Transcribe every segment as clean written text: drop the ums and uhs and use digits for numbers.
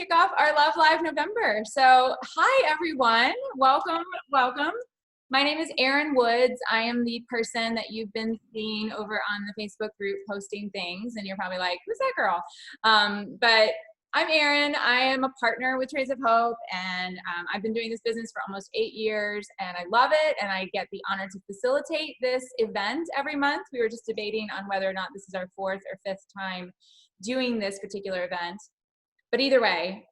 kick off our Love Live November. So hi everyone, welcome, welcome. My name is Erin Woods. I am the person that you've been seeing over on the Facebook group posting things, and you're probably like, who's that girl? But I'm Erin. I am a partner with Trades of Hope, and I've been doing this business for almost 8 years, and I love it, and I get the honor to facilitate this event every month. We were just debating on whether or not this is our 4th or 5th time doing this particular event. But either way,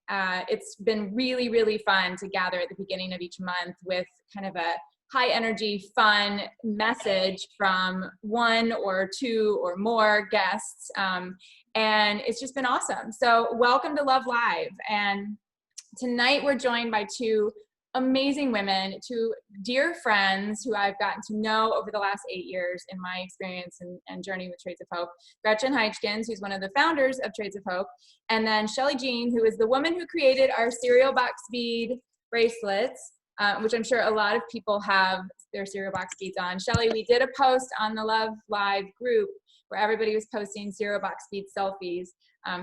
it's been really, really fun to gather at the beginning of each month with kind of a high energy, fun message from one or two or more guests. And it's just been awesome. So welcome to Love Live. And tonight we're joined by two amazing women, two dear friends who I've gotten to know over the last 8 years in my experience and journey with Trades of Hope. Gretchen Heichkens, who's one of the founders of Trades of Hope, and then Shelly Jean, who is the woman who created our cereal box bead bracelets, which I'm sure a lot of people have their cereal box beads on. Shelly, we did a post on the Love Live group where everybody was posting cereal box bead selfies.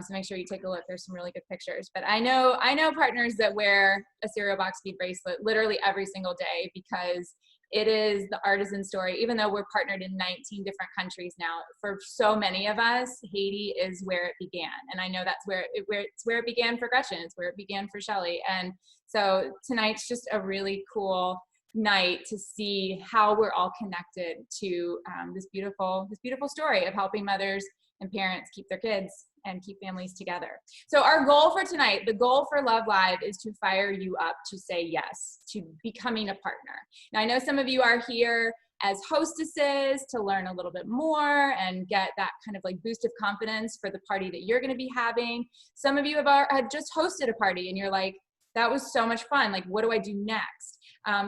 So make sure you take a look. There's some really good pictures. But I know partners that wear a cereal box bead bracelet literally every single day because it is the artisan story. Even though we're partnered in 19 different countries now, for so many of us, Haiti is where it began. And I know that's where it began for Gretchen. It's where it began for Shelly. And so tonight's just a really cool night to see how we're all connected to this beautiful story of helping mothers and parents keep their kids and keep families together. So our goal for tonight, the goal for Love Live, is to fire you up to say yes to becoming a partner. Now I know some of you are here as hostesses to learn a little bit more and get that kind of like boost of confidence for the party that you're going to be having. Some of you have just hosted a party and you're like, that was so much fun. Like, what do I do next?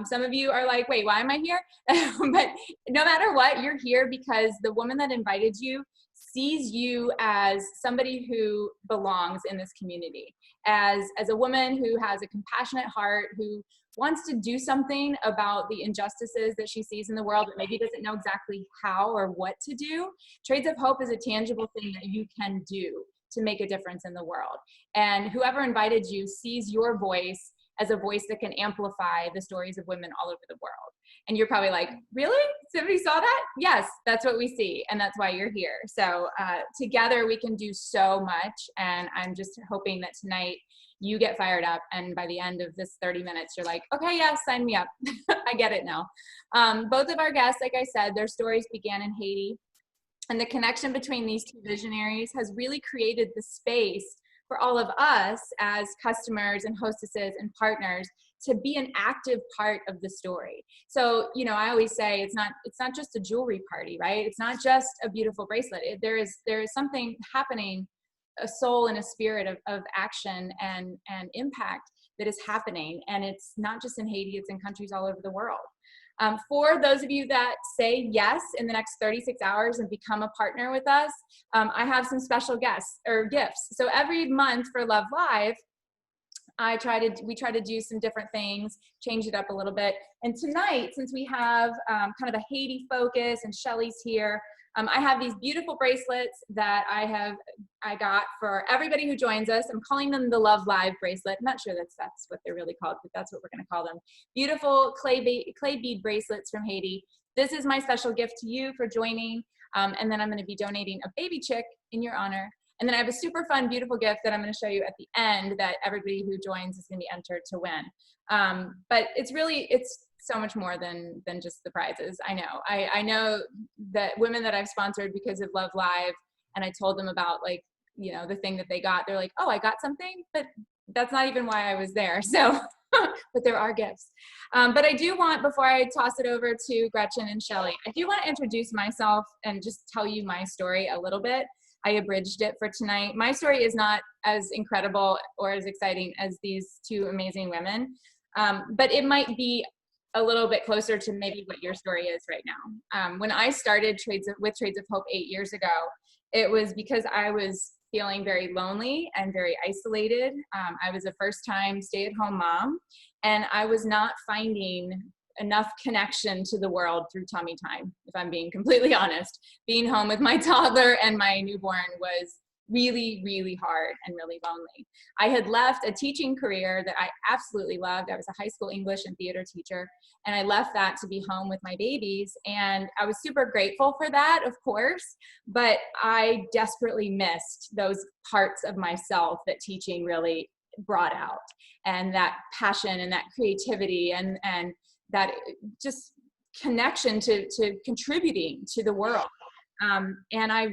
Some of you are like, wait, why am I here? But no matter what, you're here because the woman that invited you sees you as somebody who belongs in this community, as a woman who has a compassionate heart, who wants to do something about the injustices that she sees in the world, but maybe doesn't know exactly how or what to do. Trades of Hope is a tangible thing that you can do to make a difference in the world. And whoever invited you sees your voice as a voice that can amplify the stories of women all over the world. And you're probably like, really? Somebody saw that? Yes, that's what we see. And that's why you're here. So together we can do so much. And I'm just hoping that tonight you get fired up. And by the end of this 30 minutes, you're like, okay, yeah, sign me up. I get it now. Both of our guests, like I said, their stories began in Haiti. And the connection between these two visionaries has really created the space for all of us as customers and hostesses and partners to be an active part of the story. So, you know, I always say it's not just a jewelry party, right? It's not just a beautiful bracelet. There is something happening, a soul and a spirit of action and impact that is happening. And it's not just in Haiti, it's in countries all over the world. For those of you that say yes in the next 36 hours and become a partner with us, I have some special guests or gifts. So every month for Love Live, we try to do some different things, change it up a little bit. And tonight, since we have kind of a Haiti focus and Shelly's here, I have these beautiful bracelets that I got for everybody who joins us. I'm calling them the Love Live bracelet. I'm not sure that's what they're really called, but that's what we're gonna call them. Beautiful clay bead bracelets from Haiti. This is my special gift to you for joining. And then I'm gonna be donating a baby chick in your honor. And then I have a super fun, beautiful gift that I'm gonna show you at the end that everybody who joins is gonna be entered to win. But it's so much more than just the prizes. I know that women that I've sponsored because of Love Live, and I told them about, like, you know, the thing that they got, they're like, oh, I got something, but that's not even why I was there. So, but there are gifts. But I do want, before I toss it over to Gretchen and Shelly, I do want to introduce myself and just tell you my story a little bit. I abridged it for tonight. My story is not as incredible or as exciting as these two amazing women, but it might be a little bit closer to maybe what your story is right now. When I started with Trades of Hope 8 years ago, it was because I was feeling very lonely and very isolated. I was a first-time stay-at-home mom, and I was not finding enough connection to the world through tummy time, if I'm being completely honest. Being home with my toddler and my newborn was really, really hard and really lonely. I had left a teaching career that I absolutely loved. I was a high school English and theater teacher, and I left that to be home with my babies. And I was super grateful for that, of course, but I desperately missed those parts of myself that teaching really brought out, and that passion and that creativity and that just connection to contributing to the world. And I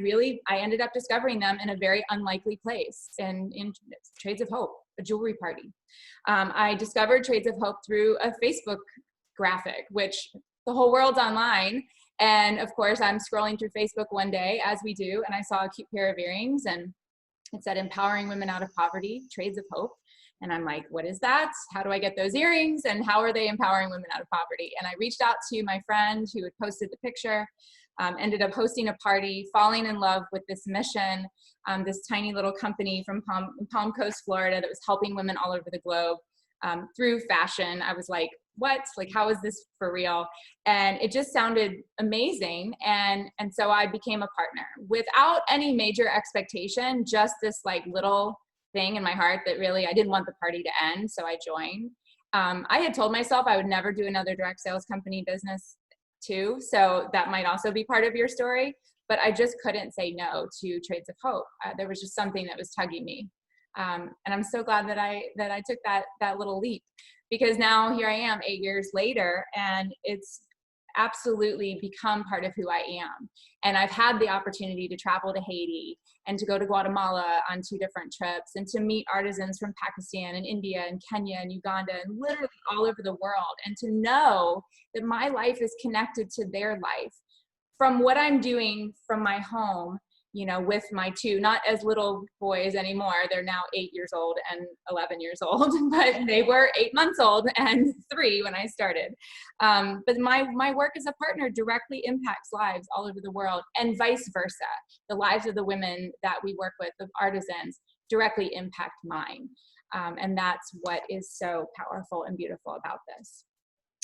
ended up discovering them in a very unlikely place, in Trades of Hope, a jewelry party. I discovered Trades of Hope through a Facebook graphic, which the whole world's online. And of course, I'm scrolling through Facebook one day, as we do, and I saw a cute pair of earrings, and it said "Empowering Women Out of Poverty, Trades of Hope." And I'm like, what is that? How do I get those earrings? And how are they empowering women out of poverty? And I reached out to my friend who had posted the picture, ended up hosting a party, falling in love with this mission, this tiny little company from Palm Coast, Florida, that was helping women all over the globe through fashion. I was like, what? Like, how is this for real? And it just sounded amazing. And so I became a partner without any major expectation, just this like little thing in my heart that really, I didn't want the party to end. So I joined. I had told myself I would never do another direct sales company business too. So that might also be part of your story, but I just couldn't say no to Trades of Hope. There was just something that was tugging me. And I'm so glad that I took that little leap, because now here I am 8 years later, and it's absolutely become part of who I am. And I've had the opportunity to travel to Haiti and to go to Guatemala on 2 different trips, and to meet artisans from Pakistan and India and Kenya and Uganda and literally all over the world, and to know that my life is connected to their life from what I'm doing from my home, you know, with my 2, not as little boys anymore. They're now 8 years old and 11 years old, but they were 8 months old and 3 when I started. But my work as a partner directly impacts lives all over the world, and vice versa. The lives of the women that we work with, the artisans, directly impact mine. And that's what is so powerful and beautiful about this.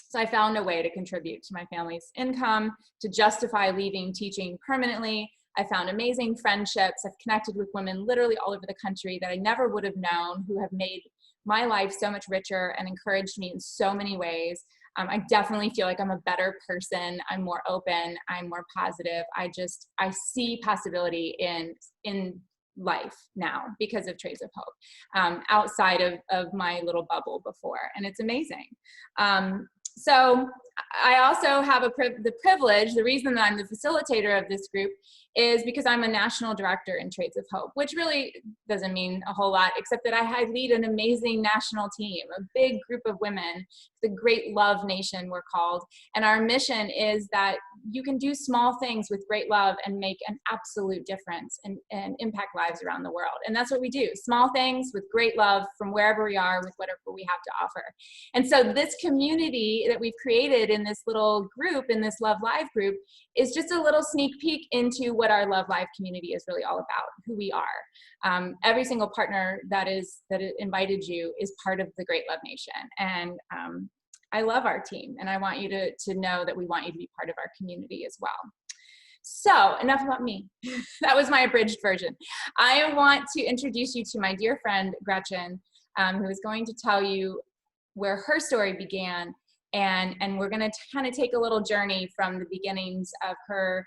So I found a way to contribute to my family's income, to justify leaving teaching permanently. I found amazing friendships. I've connected with women literally all over the country that I never would have known, who have made my life so much richer and encouraged me in so many ways. I definitely feel like I'm a better person. I'm more open. I'm more positive. I see possibility in life now because of Trades of Hope, outside of my little bubble before. And it's amazing. So I also have the privilege, the reason that I'm the facilitator of this group is because I'm a national director in Trades of Hope, which really doesn't mean a whole lot, except that I lead an amazing national team, a big group of women, the Great Love Nation, we're called. And our mission is that you can do small things with great love and make an absolute difference and impact lives around the world. And that's what we do, small things with great love from wherever we are with whatever we have to offer. And so this community that we've created in this little group, in this Love Live group, is just a little sneak peek into what our Love Live community is really all about, who we are. Every single partner that invited you is part of the Great Love Nation. And I love our team, and I want you to know that we want you to be part of our community as well. So enough about me. That was my abridged version. I want to introduce you to my dear friend, Gretchen, who is going to tell you where her story began. And we're going to kind of take a little journey from the beginnings of her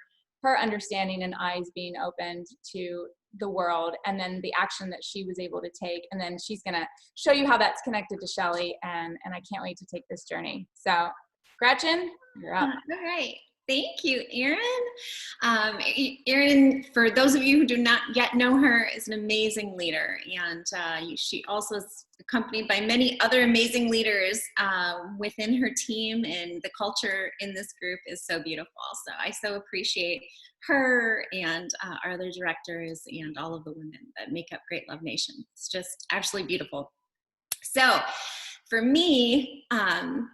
understanding and eyes being opened to the world, and then the action that she was able to take. And then she's going to show you how that's connected to Shelly. And I can't wait to take this journey. So Gretchen, you're up. All right. Thank you, Erin. Erin, for those of you who do not yet know her, is an amazing leader. And she also is accompanied by many other amazing leaders within her team, and the culture in this group is so beautiful. So I so appreciate her and our other directors and all of the women that make up Great Love Nation. It's just absolutely beautiful. So for me,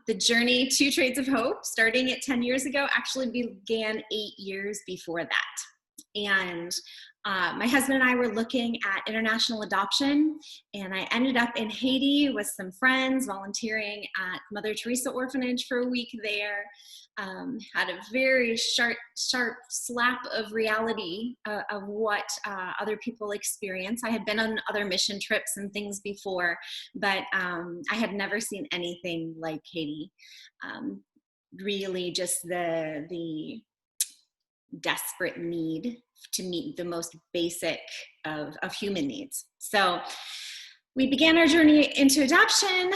the journey to Trades of Hope, starting at 10 years ago, actually began 8 years before that. And My husband and I were looking at international adoption, and I ended up in Haiti with some friends volunteering at Mother Teresa Orphanage for a week there. Had a very sharp slap of reality of what other people experience. I had been on other mission trips and things before, but I had never seen anything like Haiti. Really just the desperate need to meet the most basic of human needs. So we began our journey into adoption.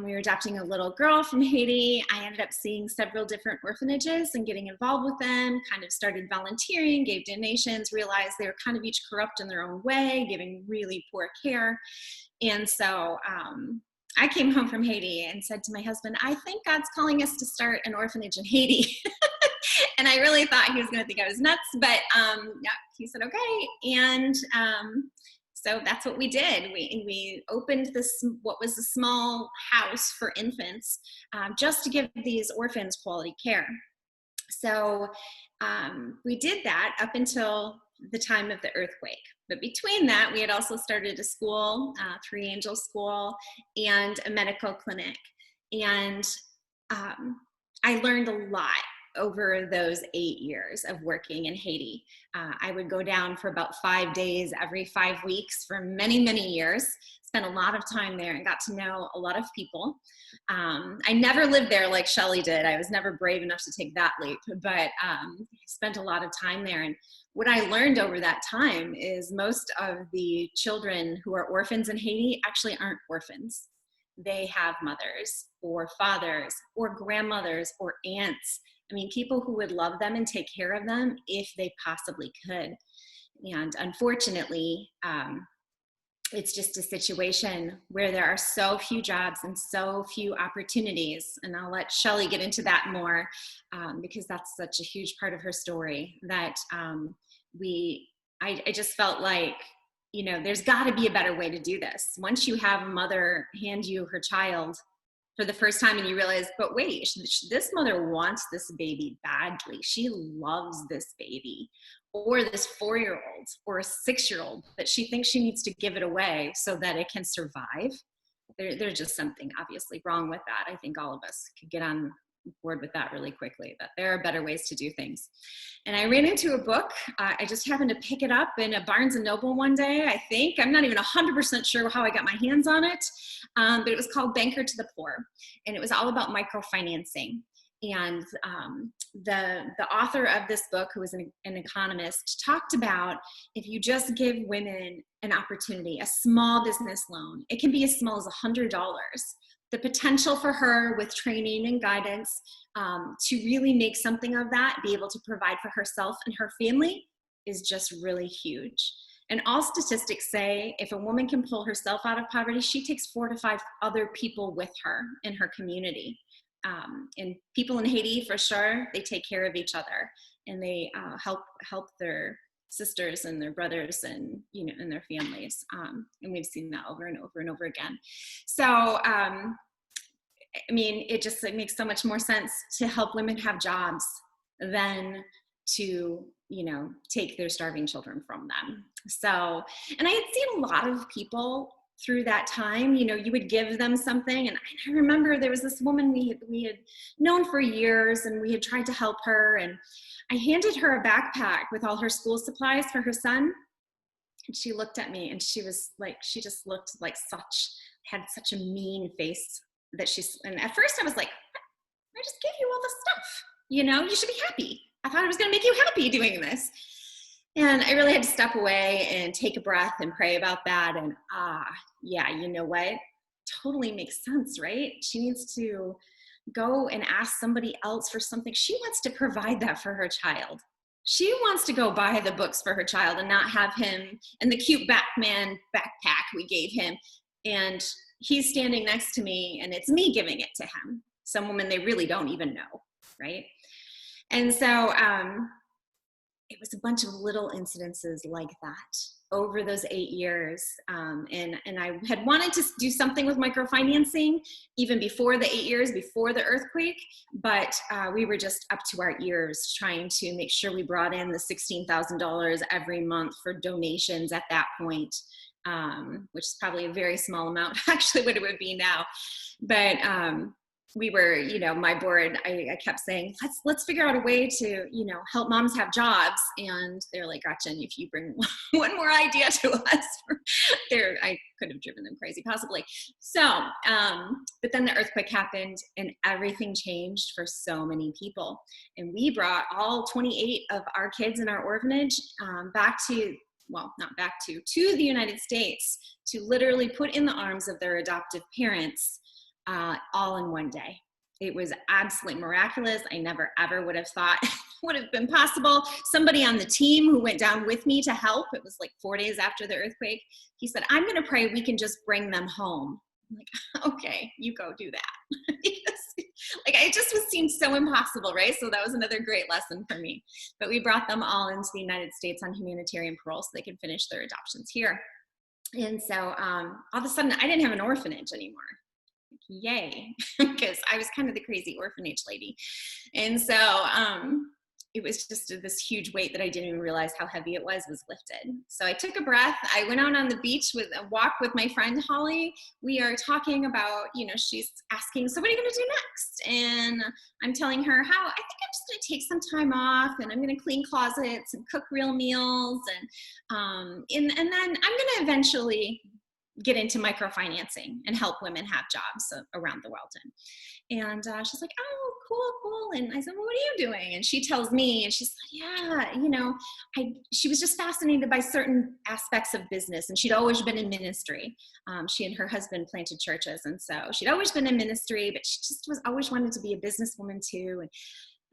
We were adopting a little girl from Haiti. I ended up seeing several different orphanages and getting involved with them, kind of started volunteering, gave donations, realized they were kind of each corrupt in their own way, giving really poor care. And so I came home from Haiti and said to my husband, I think God's calling us to start an orphanage in Haiti. And I really thought he was going to think I was nuts, but yeah, he said, okay. And so that's what we did. We opened this, what was a small house for infants, just to give these orphans quality care. So we did that up until the time of the earthquake. But between that, we had also started a school, Three Angels School, and a medical clinic. And I learned a lot over those 8 years of working in Haiti. I would go down for about 5 days every 5 weeks for many, many years. Spent a lot of time there and got to know a lot of people. I never lived there like Shelley did. I was never brave enough to take that leap, but spent a lot of time there. And what I learned over that time is most of the children who are orphans in Haiti actually aren't orphans. They have mothers or fathers or grandmothers or aunts. I mean, people who would love them and take care of them if they possibly could. And unfortunately, it's just a situation where there are so few jobs and so few opportunities. And I'll let Shelley get into that more because that's such a huge part of her story that I just felt like, you know, there's got to be a better way to do this. Once you have a mother hand you her child for the first time and you realize, but wait, this mother wants this baby badly. She loves this baby, or this 4-year-old or a 6-year-old, but she thinks she needs to give it away so that it can survive. There's just something obviously wrong with that. I think all of us could get on board with that really quickly, that there are better ways to do things. And I ran into a book. I just happened to pick it up in a Barnes & Noble one day, I think. I'm not even 100% sure how I got my hands on it, but it was called Banker to the Poor. And it was all about microfinancing. And the author of this book, who was an economist, talked about if you just give women an opportunity, a small business loan, it can be as small as $100. The potential for her with training and guidance to really make something of that, be able to provide for herself and her family, is just really huge. And all statistics say if a woman can pull herself out of poverty, she takes 4 to 5 other people with her in her community. And people in Haiti, for sure, they take care of each other and they help their sisters and their brothers and, you know, and their families. And we've seen that over and over and over again. So, I mean, it makes so much more sense to help women have jobs than to, you know, take their starving children from them. So, and I had seen a lot of people through that time, you know, you would give them something. And I remember there was this woman we had known for years, and we had tried to help her. And I handed her a backpack with all her school supplies for her son. And she looked at me and she was like, she just looked like had such a mean face that and at first I was like, I just gave you all this stuff. You know, you should be happy. I thought I was going to make you happy doing this. And I really had to step away and take a breath and pray about that. And yeah, you know what? Totally makes sense, right? She needs to go and ask somebody else for something. She wants to provide that for her child. She wants to go buy the books for her child and not have him and the cute Batman backpack we gave him. And he's standing next to me and it's me giving it to him. Some women they really don't even know, right? And so, it was a bunch of little incidences like that over those 8 years. And I had wanted to do something with microfinancing even before the 8 years, before the earthquake, but we were just up to our ears trying to make sure we brought in the $16,000 every month for donations at that point, which is probably a very small amount, actually, what it would be now. But we were, my board, I kept saying, let's figure out a way to, help moms have jobs. And they're like, Gretchen, if you bring one more idea to us, I could have driven them crazy possibly. So, but then the earthquake happened and everything changed for so many people. And we brought all 28 of our kids in our orphanage to the United States to literally put in the arms of their adoptive parents, all in one day. It was absolutely miraculous. I never ever would have thought would have been possible. Somebody on the team who went down with me to help, it was like 4 days after the earthquake, he said, I'm going to pray we can just bring them home. I'm like, okay, you go do that. It just seemed so impossible, right? So that was another great lesson for me. But we brought them all into the United States on humanitarian parole so they could finish their adoptions here. And so all of a sudden, I didn't have an orphanage anymore. Yay, because I was kind of the crazy orphanage lady. And so it was just this huge weight that I didn't even realize how heavy it was lifted. So I took a breath. I went out on the beach with a walk with my friend Holly. We are talking about, she's asking, so what are you going to do next? And I'm telling her how I think I'm just going to take some time off and I'm going to clean closets and cook real meals. And then I'm going to eventually get into microfinancing and help women have jobs around the world. And she's like, oh, cool. And I said, well, what are you doing? And she tells me, and she's like, yeah, she was just fascinated by certain aspects of business. And she'd always been in ministry. She and her husband planted churches. And so she'd always been in ministry, but she just was always wanted to be a businesswoman too. And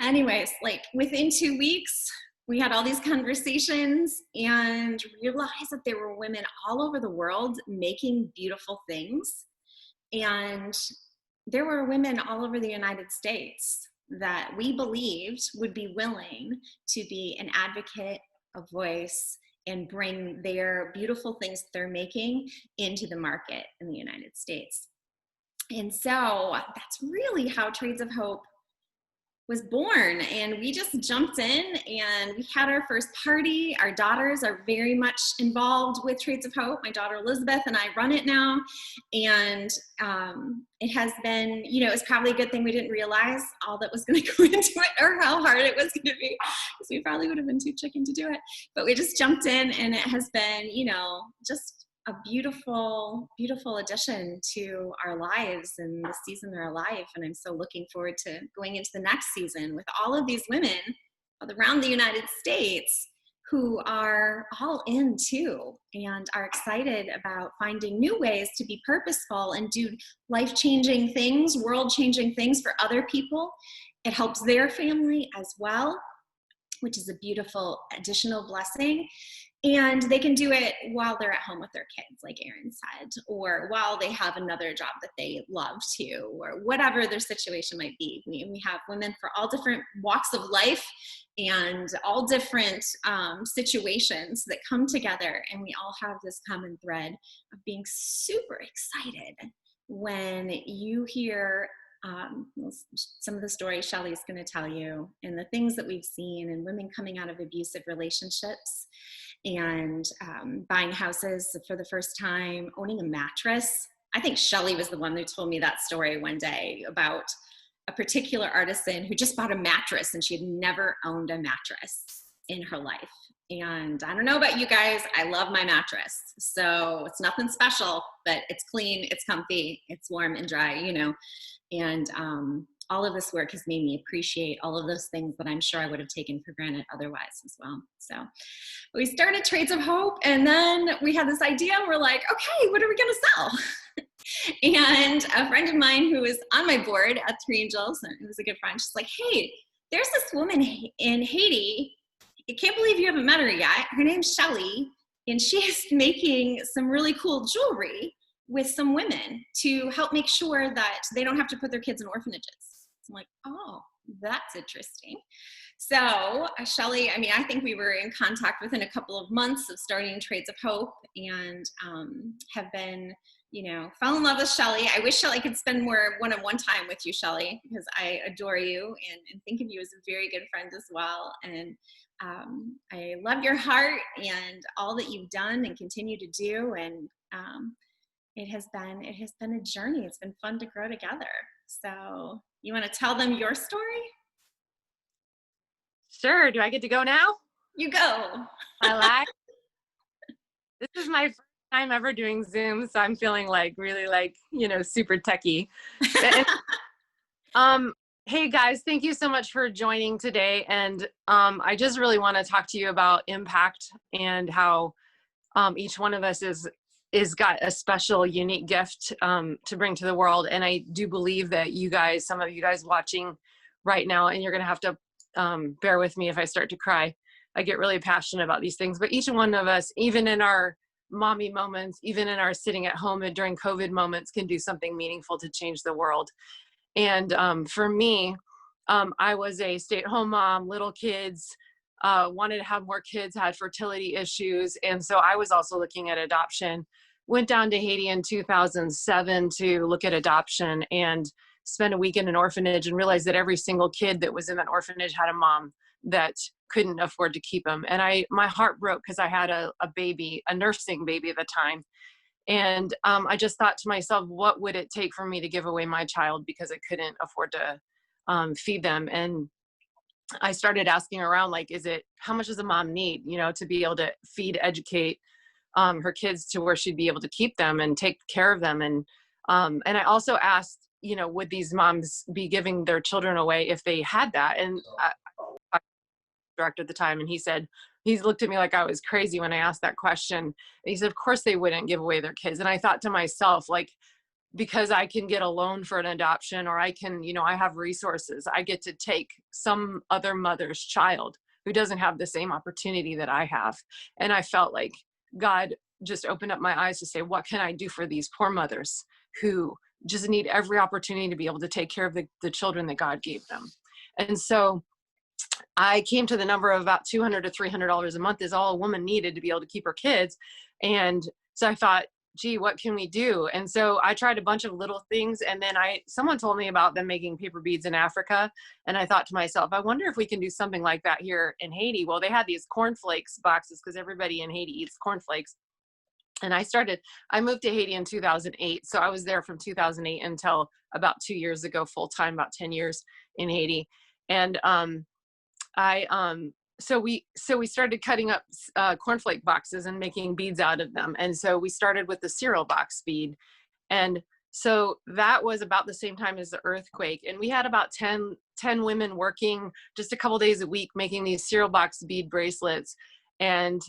anyways, within 2 weeks, we had all these conversations and realized that there were women all over the world making beautiful things. And there were women all over the United States that we believed would be willing to be an advocate, a voice, and bring their beautiful things that they're making into the market in the United States. And so that's really how Trades of Hope was born. And we just jumped in and we had our first party. Our daughters are very much involved with Trades of Hope. My daughter Elizabeth and I run it now. And it has been, it's probably a good thing we didn't realize all that was going to go into it or how hard it was going to be, because we probably would have been too chicken to do it. But we just jumped in and it has been, just a beautiful, beautiful addition to our lives and the season they're alive. And I'm so looking forward to going into the next season with all of these women around the United States who are all in too and are excited about finding new ways to be purposeful and do life-changing things, world-changing things for other people. It helps their family as well, which is a beautiful additional blessing. And they can do it while they're at home with their kids, like Erin said, or while they have another job that they love to, or whatever their situation might be. We have women for all different walks of life and all different situations that come together, and we all have this common thread of being super excited when you hear some of the stories Shelly's going to tell you and the things that we've seen and women coming out of abusive relationships and buying houses for the first time, owning a mattress. I think Shelly was the one who told me that story one day about a particular artisan who just bought a mattress and she had never owned a mattress in her life. And I don't know about you guys, I love my mattress. So it's nothing special, but it's clean, it's comfy, it's warm and dry, And all of this work has made me appreciate all of those things that I'm sure I would have taken for granted otherwise as well. So we started Trades of Hope, and then we had this idea, and we're like, okay, what are we gonna sell? And a friend of mine who was on my board at Three Angels, and it was a good friend, she's like, hey, there's this woman in Haiti, I can't believe you haven't met her yet. Her name's Shelly, and she's making some really cool jewelry with some women to help make sure that they don't have to put their kids in orphanages. So I'm like, oh, that's interesting. So, Shelly, I mean, I think we were in contact within a couple of months of starting Trades of Hope, and have been, fell in love with Shelly. I wish Shelly could spend more one-on-one time with you, Shelly, because I adore you and think of you as a very good friend as well. And I love your heart and all that you've done and continue to do. And it has been a journey. It's been fun to grow together. So, you want to tell them your story? Sure. Do I get to go now? You go. I like. This is my first time ever doing Zoom, so I'm feeling really super techie. Hey guys, thank you so much for joining today. And I just really want to talk to you about impact and how each one of us is got a special, unique gift to bring to the world. And I do believe that you guys, some of you guys watching right now, and you're going to have to bear with me if I start to cry. I get really passionate about these things, but each one of us, even in our mommy moments, even in our sitting at home and during COVID moments, can do something meaningful to change the world. And for me, I was a stay-at-home mom, little kids, wanted to have more kids, had fertility issues. And so I was also looking at adoption. Went down to Haiti in 2007 to look at adoption and spent a week in an orphanage and realized that every single kid that was in that orphanage had a mom that couldn't afford to keep them. And my heart broke because I had a baby, a nursing baby at the time. And I just thought to myself, what would it take for me to give away my child because I couldn't afford to feed them? And I started asking around, how much does a mom need, to be able to feed, educate her kids to where she'd be able to keep them and take care of them. And I also asked, would these moms be giving their children away if they had that? And I director at the time, and he looked at me like I was crazy when I asked that question. And he said, of course they wouldn't give away their kids. And I thought to myself, because I can get a loan for an adoption, or I can, I have resources, I get to take some other mother's child who doesn't have the same opportunity that I have. And I felt like God just opened up my eyes to say, what can I do for these poor mothers who just need every opportunity to be able to take care of the children that God gave them? And so I came to the number of about $200 to $300 a month is all a woman needed to be able to keep her kids. And so I thought, gee, what can we do? And so I tried a bunch of little things. And then someone told me about them making paper beads in Africa. And I thought to myself, I wonder if we can do something like that here in Haiti. Well, they had these cornflakes boxes because everybody in Haiti eats cornflakes. And I moved to Haiti in 2008. So I was there from 2008 until about 2 years ago, full time, about 10 years in Haiti. And so we started cutting up cornflake boxes and making beads out of them. And so we started with the cereal box bead. And so that was about the same time as the earthquake. And we had about 10 women working just a couple days a week making these cereal box bead bracelets. And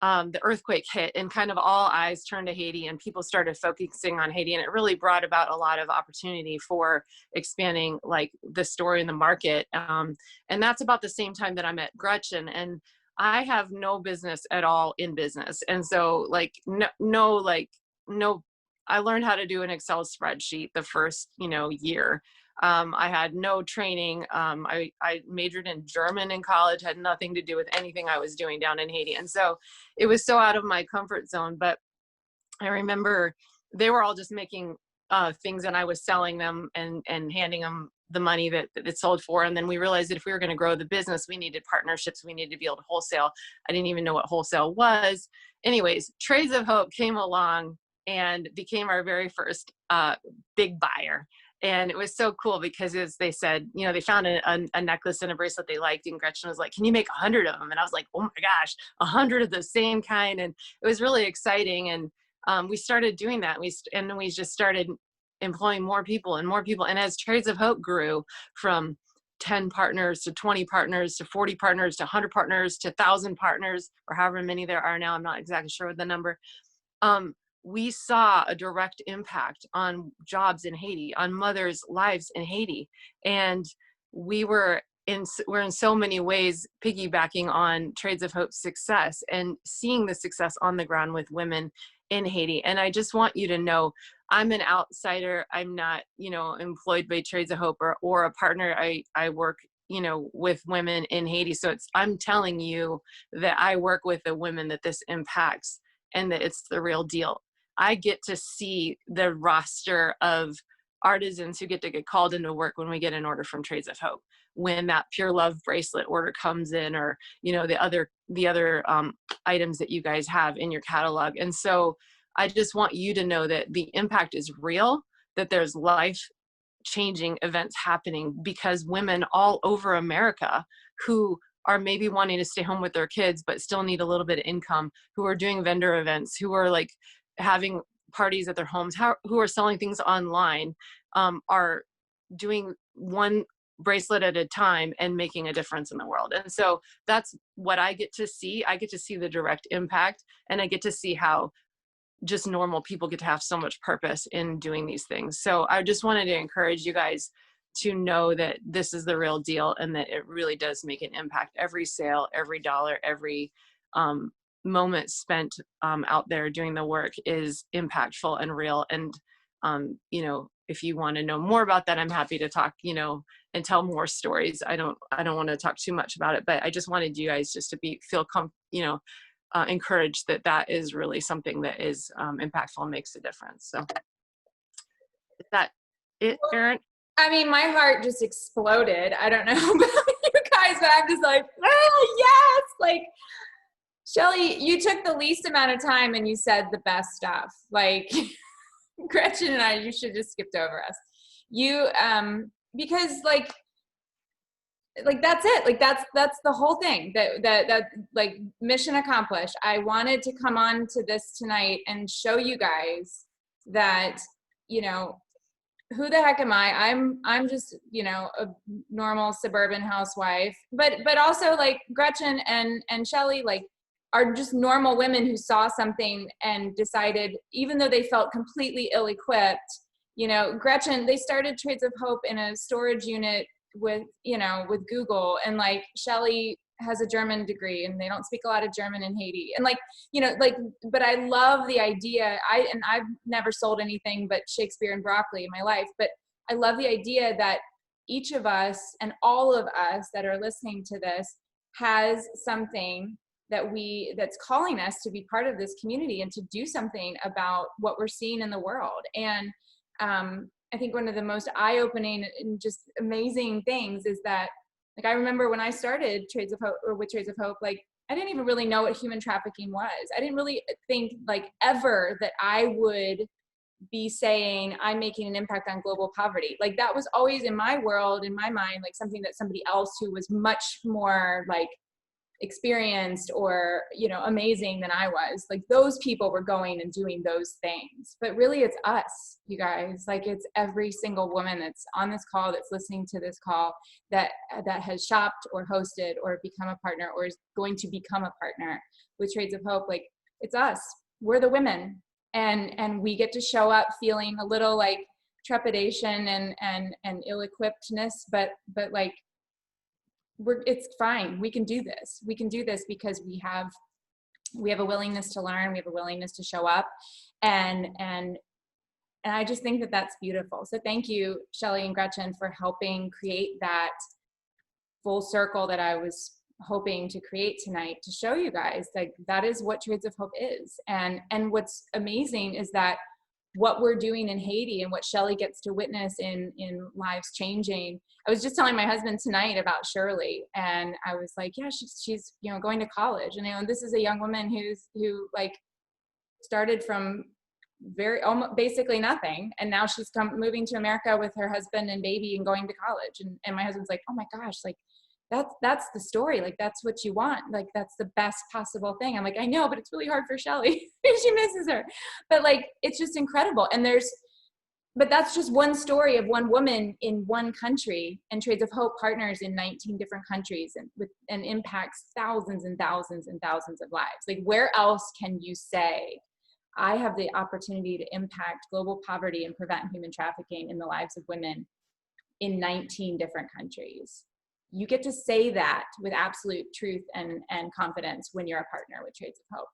the earthquake hit and kind of all eyes turned to Haiti and people started focusing on Haiti. And it really brought about a lot of opportunity for expanding the story in the market. And that's about the same time that I met Gretchen. And I have no business at all in business. And so I learned how to do an Excel spreadsheet the first, year. I had no training. I majored in German in college, had nothing to do with anything I was doing down in Haiti. And so it was so out of my comfort zone. But I remember they were all just making things and I was selling them and handing them the money that it sold for. And then we realized that if we were going to grow the business, we needed partnerships. We needed to be able to wholesale. I didn't even know what wholesale was. Anyways, Trades of Hope came along and became our very first big buyer. And it was so cool because as they said, they found a necklace and a bracelet they liked. And Gretchen was like, can you make 100 of them? And I was like, oh my gosh, 100 of the same kind. And it was really exciting. And we started doing that. We just started employing more people and more people. And as Trades of Hope grew from 10 partners to 20 partners to 40 partners to 100 partners to 1,000 partners, or however many there are now, I'm not exactly sure what the number, we saw a direct impact on jobs in Haiti, on mothers' lives in Haiti. And we're in so many ways piggybacking on Trades of Hope's success and seeing the success on the ground with women in Haiti. And I just want you to know, I'm an outsider. I'm not, employed by Trades of Hope or a partner. I work you know, with women in Haiti. So I'm telling you that I work with the women that this impacts and that it's the real deal. I get to see the roster of artisans who get to get called into work when we get an order from Trades of Hope, when that Pure Love bracelet order comes in, or, you know, the other items that you guys have in your catalog. And so I just want you to know that the impact is real, that there's life changing events happening, because women all over America who are maybe wanting to stay home with their kids but still need a little bit of income, who are doing vendor events, who are like having parties at their homes, who are selling things online, are doing one bracelet at a time and making a difference in the world. And so that's what I get to see. I get to see the direct impact, and I get to see how just normal people get to have so much purpose in doing these things. So I just wanted to encourage you guys to know that this is the real deal, and that it really does make an impact. Every sale, every dollar, every moment spent out there doing the work is impactful and real. And you know, if you want to know more about that, I'm happy to talk, you know, and tell more stories. I don't want to talk too much about it, but I just wanted you guys just to encouraged that that is really something that is impactful and makes a difference. So is that it, Erin? I mean, my heart just exploded. I don't know about you guys, but I'm just like, oh, yes. Like, Shelly, you took the least amount of time and you said the best stuff. Like, Gretchen and I, you should just skipped over us. You, because like that's it. Like that's the whole thing. That like mission accomplished. I wanted to come on to this tonight and show you guys that, you know, who the heck am I? I'm just, you know, a normal suburban housewife, but also like Gretchen and Shelly, like, are just normal women who saw something and decided, even though they felt completely ill-equipped, you know, Gretchen, they started Trades of Hope in a storage unit with, you know, with Google, and like Shelly has a German degree and they don't speak a lot of German in Haiti. And like, you know, like, but I love the idea. I've never sold anything but Shakespeare and broccoli in my life, but I love the idea that each of us and all of us that are listening to this has something that's calling us to be part of this community and to do something about what we're seeing in the world. And I think one of the most eye-opening and just amazing things is that, like, I remember when I started Trades of Hope, or with Trades of Hope, like, I didn't even really know what human trafficking was. I didn't really think, like, ever that I would be saying I'm making an impact on global poverty. Like, that was always in my world, in my mind, like something that somebody else who was much more like experienced or, you know, amazing than I was, like, those people were going and doing those things. But really it's us, you guys. Like, it's every single woman that's on this call, that's listening to this call, that has shopped or hosted or become a partner or is going to become a partner with Trades of Hope. Like, it's us. We're the women, and we get to show up feeling a little like trepidation and ill-equippedness, but like, it's fine. We can do this. We can do this because we have a willingness to learn. We have a willingness to show up, and I just think that that's beautiful. So thank you, Shelly and Gretchen, for helping create that full circle that I was hoping to create tonight, to show you guys, like, that is what Trades of Hope is. And what's amazing is that what we're doing in Haiti and what Shelly gets to witness in lives changing. I was just telling my husband tonight about Shirley, and I was like, yeah, she's you know, going to college, and, you know, this is a young woman who like started from almost basically nothing, and now she's moving to America with her husband and baby and going to college. And my husband's like, oh my gosh, like, that's the story. Like, that's what you want. Like, that's the best possible thing. I'm like, I know, but it's really hard for Shelly. She misses her. But like, it's just incredible. And but that's just one story of one woman in one country, and Trades of Hope partners in 19 different countries and impacts thousands and thousands and thousands of lives. Like, where else can you say, I have the opportunity to impact global poverty and prevent human trafficking in the lives of women in 19 different countries? You get to say that with absolute truth and confidence when you're a partner with Trades of Hope.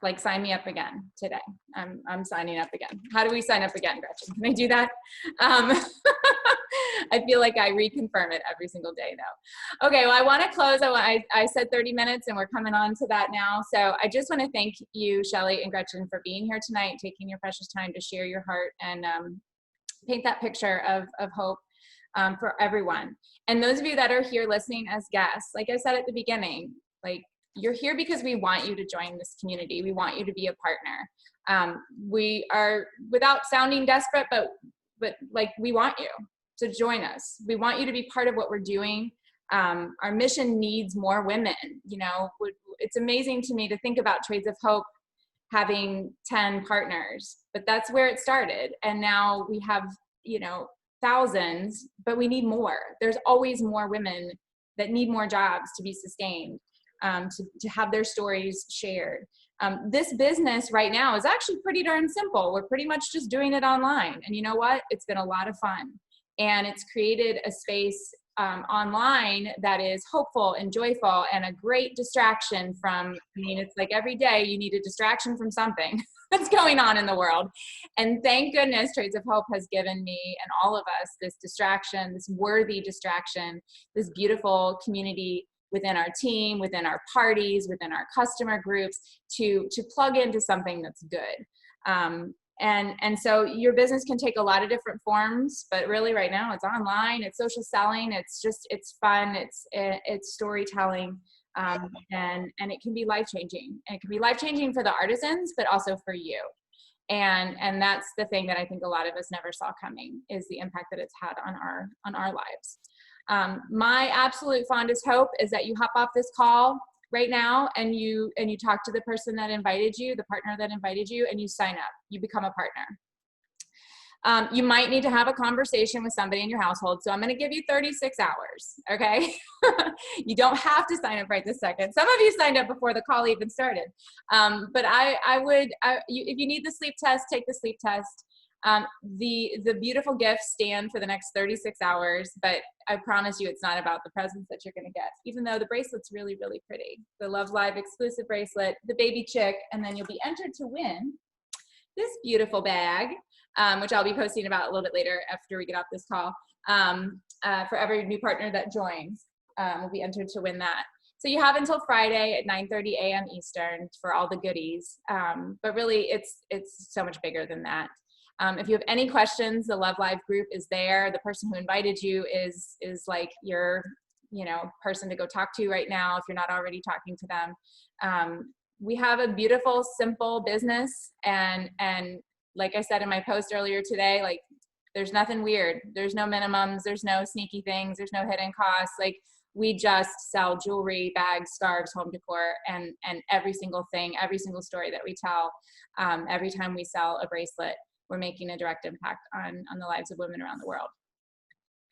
Like sign me up again today. I'm signing up again. How do we sign up again, Gretchen? Can I do that? I feel like I reconfirm it every single day though. Okay, well, I want to close. I said 30 minutes and we're coming on to that now. So I just want to thank you, Shelly and Gretchen, for being here tonight, taking your precious time to share your heart and paint that picture of hope for everyone. And those of you that are here listening as guests, like I said at the beginning, like, you're here because we want you to join this community. We want you to be a partner. We are, without sounding desperate, but like, we want you to join us. We want you to be part of what we're doing. Our mission needs more women. You know, it's amazing to me to think about Trades of Hope having 10 partners, but that's where it started. And now we have, you know, thousands, but we need more. There's always more women that need more jobs to be sustained. To have their stories shared. This business right now is actually pretty darn simple. We're pretty much just doing it online. And you know what? It's been a lot of fun. And it's created a space online that is hopeful and joyful and a great distraction from, I mean, it's like every day you need a distraction from something that's going on in the world. And thank goodness Trades of Hope has given me and all of us this distraction, this worthy distraction, this beautiful community within our team, within our parties, within our customer groups, to plug into something that's good. And so your business can take a lot of different forms, but really right now it's online, it's social selling, it's fun, it's storytelling, and it can be life-changing. And it can be life-changing for the artisans, but also for you. And that's the thing that I think a lot of us never saw coming, is the impact that it's had on our lives. My absolute fondest hope is that you hop off this call right now and you talk to the person that invited you, the partner that invited you, and you sign up. You become a partner. You might need to have a conversation with somebody in your household, so I'm going to give you 36 hours, okay? You don't have to sign up right this second. Some of you signed up before the call even started. But if you need the sleep test, take the sleep test. The beautiful gifts stand for the next 36 hours, but I promise you it's not about the presents that you're going to get, even though the bracelet's really, really pretty. The Love Live exclusive bracelet, the baby chick, and then you'll be entered to win this beautiful bag, which I'll be posting about a little bit later after we get off this call. For every new partner that joins, will be entered to win that. So you have until Friday at 9:30 a.m. Eastern for all the goodies, but really it's so much bigger than that. If you have any questions, the Love Live group is there. The person who invited you is like your, you know, person to go talk to right now if you're not already talking to them. We have a beautiful, simple business, and like I said in my post earlier today, like, there's nothing weird. There's no minimums. There's no sneaky things. There's no hidden costs. Like, we just sell jewelry, bags, scarves, home decor, and every single thing, every single story that we tell, every time we sell a bracelet, we're making a direct impact on the lives of women around the world.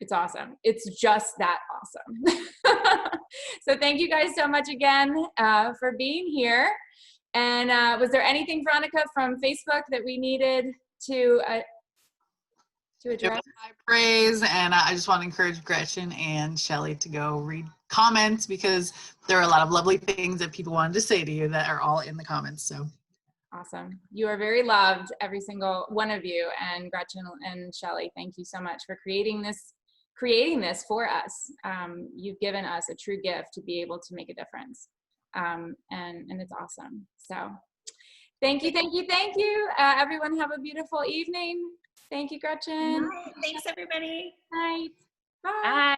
It's awesome. It's just that awesome. So thank you guys so much again for being here. And was there anything, Veronica, from Facebook that we needed to address? High praise, and I just want to encourage Gretchen and Shelly to go read comments, because there are a lot of lovely things that people wanted to say to you that are all in the comments. So awesome. You are very loved, every single one of you. And Gretchen and Shelly, thank you so much for creating this for us. You've given us a true gift to be able to make a difference. And it's awesome. So thank you, thank you, thank you. Everyone have a beautiful evening. Thank you, Gretchen. Thanks, everybody. Night. Bye. Bye.